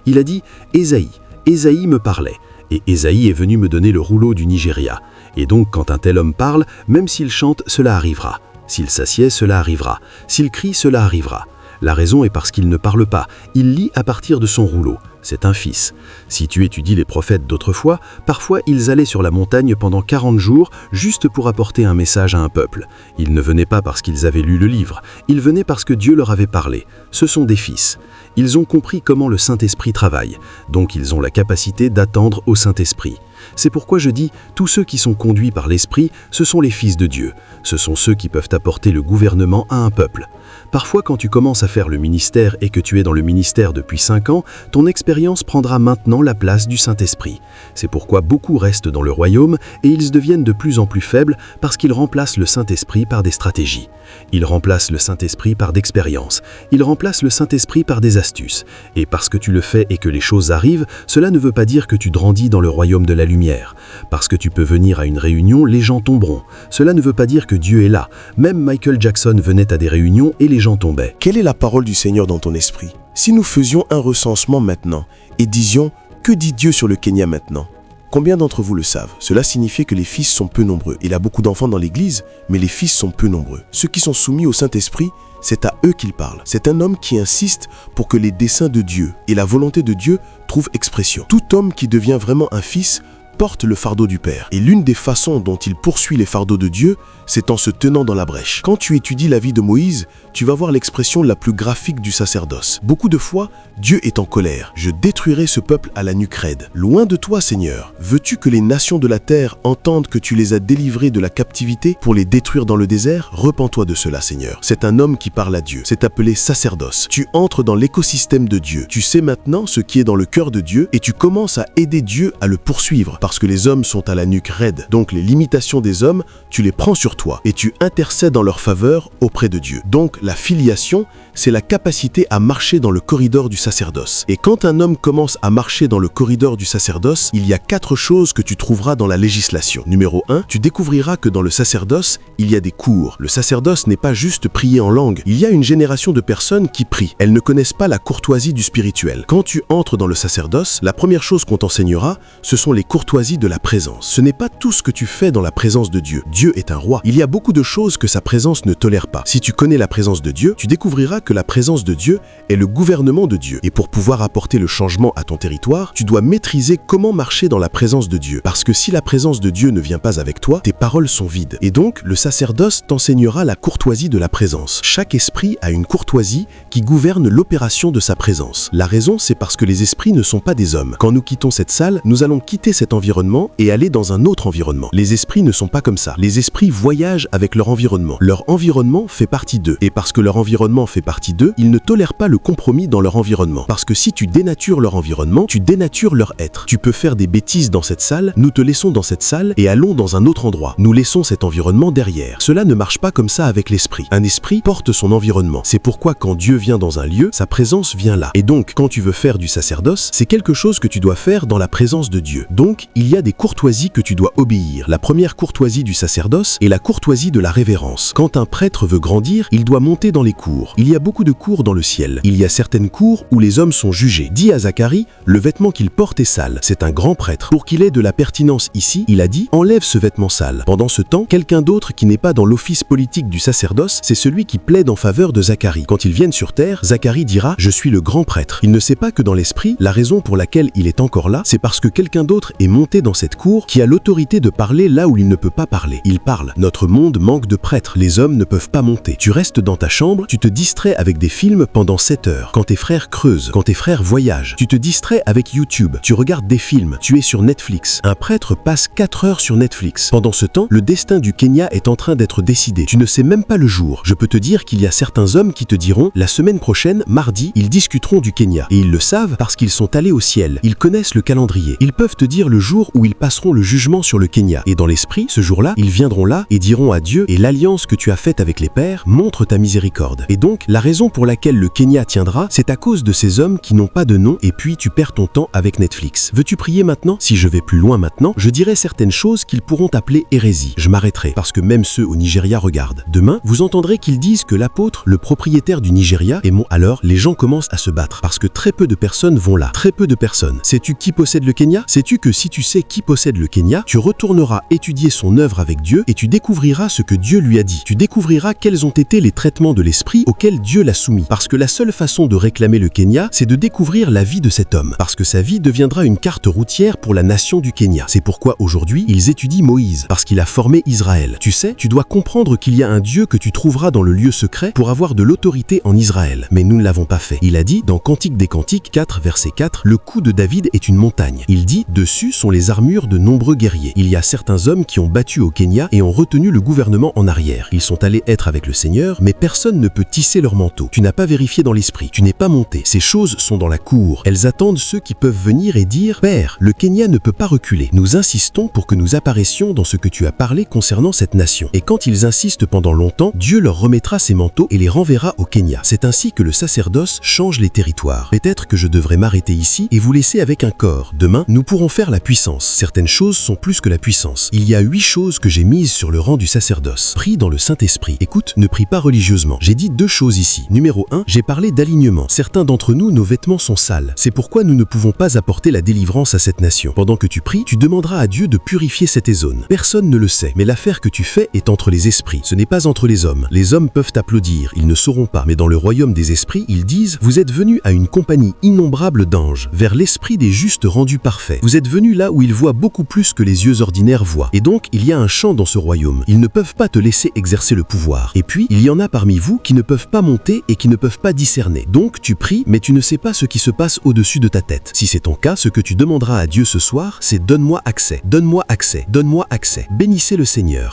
Il a dit « Ésaïe me parlait ». Et Ésaïe est venu me donner le rouleau du Nigeria. Et donc quand un tel homme parle, même s'il chante, cela arrivera. S'il s'assied, cela arrivera. S'il crie, cela arrivera. La raison est parce qu'il ne parle pas, il lit à partir de son rouleau. C'est un fils. Si tu étudies les prophètes d'autrefois, parfois ils allaient sur la montagne pendant 40 jours juste pour apporter un message à un peuple. Ils ne venaient pas parce qu'ils avaient lu le livre, ils venaient parce que Dieu leur avait parlé. Ce sont des fils. Ils ont compris comment le Saint-Esprit travaille, donc ils ont la capacité d'attendre au Saint-Esprit. C'est pourquoi je dis, tous ceux qui sont conduits par l'Esprit, ce sont les fils de Dieu. Ce sont ceux qui peuvent apporter le gouvernement à un peuple. Parfois, quand tu commences à faire le ministère et que tu es dans le ministère depuis 5 ans, ton expérience prendra maintenant la place du Saint-Esprit. C'est pourquoi beaucoup restent dans le royaume et ils deviennent de plus en plus faibles parce qu'ils remplacent le Saint-Esprit par des stratégies. Ils remplacent le Saint-Esprit par d'expériences. Ils remplacent le Saint-Esprit par des astuces. Et parce que tu le fais et que les choses arrivent, cela ne veut pas dire que tu grandis dans le royaume de la lumière. Parce que tu peux venir à une réunion, les gens tomberont. Cela ne veut pas dire que Dieu est là. Même Michael Jackson venait à des réunions et les gens tombaient. Quelle est la parole du Seigneur dans ton esprit? Si nous faisions un recensement maintenant et disions « Que dit Dieu sur le Kenya maintenant ?» Combien d'entre vous le savent? Cela signifie que les fils sont peu nombreux. Il y a beaucoup d'enfants dans l'église, mais les fils sont peu nombreux. Ceux qui sont soumis au Saint-Esprit, c'est à eux qu'il parle. C'est un homme qui insiste pour que les desseins de Dieu et la volonté de Dieu trouvent expression. Tout homme qui devient vraiment un fils porte le fardeau du Père. Et l'une des façons dont il poursuit les fardeaux de Dieu, c'est en se tenant dans la brèche. Quand tu étudies la vie de Moïse, tu vas voir l'expression la plus graphique du sacerdoce. Beaucoup de fois, Dieu est en colère. Je détruirai ce peuple à la nuque raide. Loin de toi, Seigneur. Veux-tu que les nations de la terre entendent que tu les as délivrés de la captivité pour les détruire dans le désert? Repens-toi de cela, Seigneur. C'est un homme qui parle à Dieu. C'est appelé sacerdoce. Tu entres dans l'écosystème de Dieu. Tu sais maintenant ce qui est dans le cœur de Dieu et tu commences à aider Dieu à le poursuivre parce que les hommes sont à la nuque raide. Donc les limitations des hommes, tu les prends sur toi et tu intercèdes en leur faveur auprès de Dieu. Donc la filiation, c'est la capacité à marcher dans le corridor du sacerdoce. Et quand un homme commence à marcher dans le corridor du sacerdoce, il y a 4 choses que tu trouveras dans la législation. Numéro 1, tu découvriras que dans le sacerdoce, il y a des cours. Le sacerdoce n'est pas juste prier en langue. Il y a une génération de personnes qui prient. Elles ne connaissent pas la courtoisie du spirituel. Quand tu entres dans le sacerdoce, la première chose qu'on t'enseignera, ce sont les courtoisies de la présence. Ce n'est pas tout ce que tu fais dans la présence de Dieu. Dieu est un roi. Il y a beaucoup de choses que sa présence ne tolère pas. Si tu connais la présence de Dieu, tu découvriras que la présence de Dieu est le gouvernement de Dieu. Et pour pouvoir apporter le changement à ton territoire, tu dois maîtriser comment marcher dans la présence de Dieu. Parce que si la présence de Dieu ne vient pas avec toi, tes paroles sont vides. Et donc, le sacerdoce t'enseignera la courtoisie de la présence. Chaque esprit a une courtoisie qui gouverne l'opération de sa présence. La raison, c'est parce que les esprits ne sont pas des hommes. Quand nous quittons cette salle, nous allons quitter cet environnement et aller dans un autre environnement. Les esprits ne sont pas comme ça. Les esprits voyagent avec leur environnement. Leur environnement fait partie d'eux. Et parce que leur environnement fait partie d'eux, ils ne tolèrent pas le compromis dans leur environnement. Parce que si tu dénatures leur environnement, tu dénatures leur être. Tu peux faire des bêtises dans cette salle, nous te laissons dans cette salle et allons dans un autre endroit. Nous laissons cet environnement derrière. Cela ne marche pas comme ça avec l'esprit. Un esprit porte son environnement. C'est pourquoi quand Dieu vient dans un lieu, sa présence vient là. Et donc, quand tu veux faire du sacerdoce, c'est quelque chose que tu dois faire dans la présence de Dieu. Donc, il y a des courtoisies que tu dois obéir. La première courtoisie du sacerdoce est la courtoisie de la révérence. Quand un prêtre veut grandir, il doit monter dans les cours. Il y a beaucoup de cours dans le ciel. Il y a certaines cours où les hommes sont jugés. Dis à Zacharie, le vêtement qu'il porte est sale. C'est un grand prêtre. Pour qu'il ait de la pertinence ici, il a dit, enlève ce vêtement sale. Pendant ce temps, quelqu'un d'autre qui n'est pas dans l'office politique du sacerdoce, c'est celui qui plaide en faveur de Zacharie. Quand ils viennent sur terre, Zacharie dira, je suis le grand prêtre. Il ne sait pas que dans l'esprit, la raison pour laquelle il est encore là, c'est parce que quelqu'un d'autre est monté monter dans cette cour qui a l'autorité de parler là où il ne peut pas parler. Il parle. Notre monde manque de prêtres. Les hommes ne peuvent pas monter. Tu restes dans ta chambre, tu te distrais avec des films pendant 7 heures. Quand tes frères creusent, quand tes frères voyagent, tu te distrais avec YouTube. Tu regardes des films. Tu es sur Netflix. Un prêtre passe 4 heures sur Netflix. Pendant ce temps, le destin du Kenya est en train d'être décidé. Tu ne sais même pas le jour. Je peux te dire qu'il y a certains hommes qui te diront, la semaine prochaine, mardi, ils discuteront du Kenya. Et ils le savent parce qu'ils sont allés au ciel. Ils connaissent le calendrier. Ils peuvent te dire le jour où ils passeront le jugement sur le Kenya. Et dans l'esprit, ce jour-là, ils viendront là et diront à Dieu, et l'alliance que tu as faite avec les pères montre ta miséricorde. Et donc, la raison pour laquelle le Kenya tiendra, c'est à cause de ces hommes qui n'ont pas de nom et puis tu perds ton temps avec Netflix. Veux-tu prier maintenant? Si je vais plus loin maintenant, je dirai certaines choses qu'ils pourront appeler hérésie. Je m'arrêterai parce que même ceux au Nigeria regardent. Demain, vous entendrez qu'ils disent que l'apôtre, le propriétaire du Nigeria, est mon. Alors, les gens commencent à se battre parce que très peu de personnes vont là. Très peu de personnes. Sais-tu qui possède le Kenya? Sais-tu que si tu sais qui possède le Kenya, tu retourneras étudier son œuvre avec Dieu et tu découvriras ce que Dieu lui a dit. Tu découvriras quels ont été les traitements de l'esprit auxquels Dieu l'a soumis. Parce que la seule façon de réclamer le Kenya, c'est de découvrir la vie de cet homme. Parce que sa vie deviendra une carte routière pour la nation du Kenya. C'est pourquoi aujourd'hui, ils étudient Moïse, parce qu'il a formé Israël. Tu sais, tu dois comprendre qu'il y a un Dieu que tu trouveras dans le lieu secret pour avoir de l'autorité en Israël. Mais nous ne l'avons pas fait. Il a dit dans Cantique des Cantiques 4, verset 4, le cou de David est une montagne. Il dit, dessus sont les armures de nombreux guerriers. Il y a certains hommes qui ont battu au Kenya et ont retenu le gouvernement en arrière. Ils sont allés être avec le Seigneur, mais personne ne peut tisser leur manteau. Tu n'as pas vérifié dans l'esprit. Tu n'es pas monté. Ces choses sont dans la cour. Elles attendent ceux qui peuvent venir et dire, Père, le Kenya ne peut pas reculer. Nous insistons pour que nous apparaissions dans ce que tu as parlé concernant cette nation. Et quand ils insistent pendant longtemps, Dieu leur remettra ses manteaux et les renverra au Kenya. C'est ainsi que le sacerdoce change les territoires. Peut-être que je devrais m'arrêter ici et vous laisser avec un corps. Demain, nous pourrons faire la puissance. Certaines choses sont plus que la puissance. Il y a 8 choses que j'ai mises sur le rang du sacerdoce. Prie dans le Saint-Esprit. Écoute, ne prie pas religieusement. J'ai dit 2 choses ici. Numéro 1, j'ai parlé d'alignement. Certains d'entre nous, nos vêtements sont sales. C'est pourquoi nous ne pouvons pas apporter la délivrance à cette nation. Pendant que tu pries, tu demanderas à Dieu de purifier cette zone. Personne ne le sait, mais l'affaire que tu fais est entre les esprits. Ce n'est pas entre les hommes. Les hommes peuvent applaudir, ils ne sauront pas. Mais dans le royaume des esprits, ils disent, vous êtes venus à une compagnie innombrable d'anges, vers l'esprit des justes rendus parfaits. Vous êtes venus là où ils voient beaucoup plus que les yeux ordinaires voient. Et donc, il y a un chant dans ce royaume. Ils ne peuvent pas te laisser exercer le pouvoir. Et puis, il y en a parmi vous qui ne peuvent pas monter et qui ne peuvent pas discerner. Donc, tu pries, mais tu ne sais pas ce qui se passe au-dessus de ta tête. Si c'est ton cas, ce que tu demanderas à Dieu ce soir, c'est donne-moi accès, donne-moi accès, donne-moi accès. Bénissez le Seigneur.